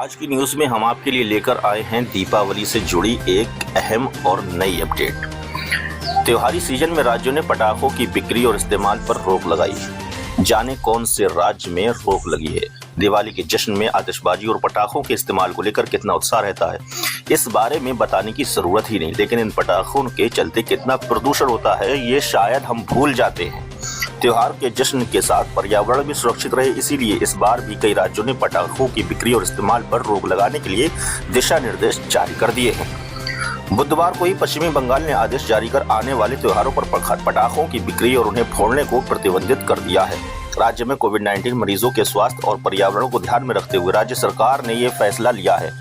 आज की न्यूज में हम आपके लिए लेकर आए हैं दीपावली से जुड़ी एक अहम और नई अपडेट। त्योहारी सीजन में राज्यों ने पटाखों की बिक्री और इस्तेमाल पर रोक लगाई। जाने कौन से राज्य में रोक लगी है। दिवाली के जश्न में आतिशबाजी और पटाखों के इस्तेमाल को लेकर कितना उत्साह रहता है, इस बारे में बताने की जरूरत ही नहीं। लेकिन इन पटाखों के चलते कितना प्रदूषण होता है, ये शायद हम भूल जाते हैं। त्योहार के जश्न के साथ पर्यावरण भी सुरक्षित रहे, इसीलिए इस बार भी कई राज्यों ने पटाखों की बिक्री और इस्तेमाल पर रोक लगाने के लिए दिशा निर्देश जारी कर दिए हैं। बुधवार को ही पश्चिमी बंगाल ने आदेश जारी कर आने वाले त्योहारों पर पटाखों की बिक्री और उन्हें फोड़ने को प्रतिबंधित कर दिया है। राज्य में कोविड-19 मरीजों के स्वास्थ्य और पर्यावरण को ध्यान में रखते हुए राज्य सरकार ने ये फैसला लिया है।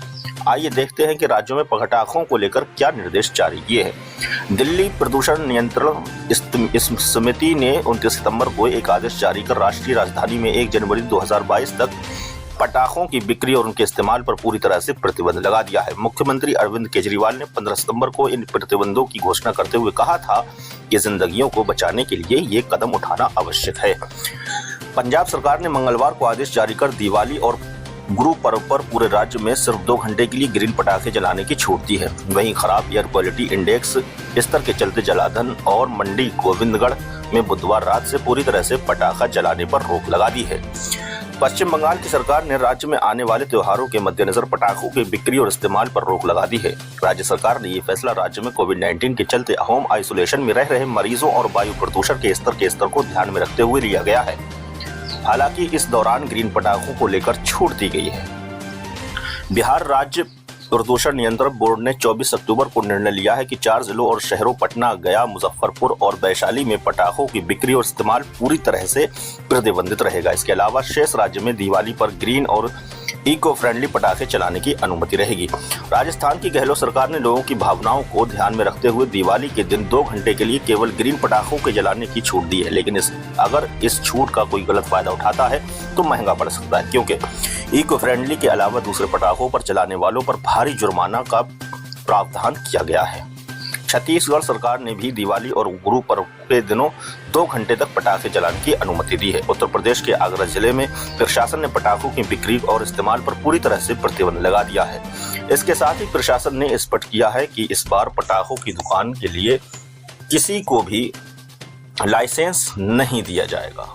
आइए देखते हैं कि राज्यों में पटाखों को लेकर क्या निर्देश जारी किए हैं। दिल्ली प्रदूषण नियंत्रण समिति ने 29 सितंबर को एक आदेश जारी कर राष्ट्रीय राजधानी में 1 जनवरी 2022 तक पटाखों की बिक्री और उनके इस्तेमाल पर पूरी तरह से प्रतिबंध लगा दिया है। मुख्यमंत्री अरविंद केजरीवाल ने 15 सितंबर को इन प्रतिबंधों की घोषणा करते हुए कहा था कि जिंदगियों को बचाने के लिए ये कदम उठाना आवश्यक है। पंजाब सरकार ने मंगलवार को आदेश जारी कर दिवाली और गुरु पर्व पर पूरे राज्य में सिर्फ 2 घंटे के लिए ग्रीन पटाखे जलाने की छूट दी है। वहीं खराब एयर क्वालिटी इंडेक्स स्तर के चलते जलाधन और मंडी गोविंदगढ़ में बुधवार रात से पूरी तरह से पटाखा जलाने पर रोक लगा दी है। पश्चिम बंगाल की सरकार ने राज्य में आने वाले त्योहारों के मद्देनजर पटाखों की बिक्री और इस्तेमाल पर रोक लगा दी है। राज्य सरकार ने ये फैसला राज्य में कोविड-19 के चलते होम आइसोलेशन में रह रहे मरीजों और वायु प्रदूषण के स्तर को ध्यान में रखते हुए लिया गया है। हालांकि इस दौरान ग्रीन पटाखों को लेकर छूट दी गई है। बिहार राज्य प्रदूषण नियंत्रण बोर्ड ने 24 अक्टूबर को निर्णय लिया है कि 4 जिलों और शहरों पटना, गया, मुजफ्फरपुर और वैशाली में पटाखों की बिक्री और इस्तेमाल पूरी तरह से प्रतिबंधित रहेगा। इसके अलावा शेष राज्य में दिवाली पर ग्रीन और इको फ्रेंडली पटाखे चलाने की अनुमति रहेगी। राजस्थान की गहलोत सरकार ने लोगों की भावनाओं को ध्यान में रखते हुए दिवाली के दिन 2 घंटे के लिए केवल ग्रीन पटाखों के जलाने की छूट दी है। लेकिन अगर इस छूट का कोई गलत फायदा उठाता है तो महंगा पड़ सकता है, क्योंकि इको फ्रेंडली के अलावा दूसरे पटाखों पर चलाने वालों पर भारी जुर्माना का प्रावधान किया गया है। छत्तीसगढ़ सरकार ने भी दिवाली और गुरु पर्व के दिनों 2 घंटे तक पटाखे जलाने की अनुमति दी है। उत्तर प्रदेश के आगरा जिले में प्रशासन ने पटाखों की बिक्री और इस्तेमाल पर पूरी तरह से प्रतिबंध लगा दिया है। इसके साथ ही प्रशासन ने स्पष्ट किया है कि इस बार पटाखों की दुकान के लिए किसी को भी लाइसेंस नहीं दिया जाएगा।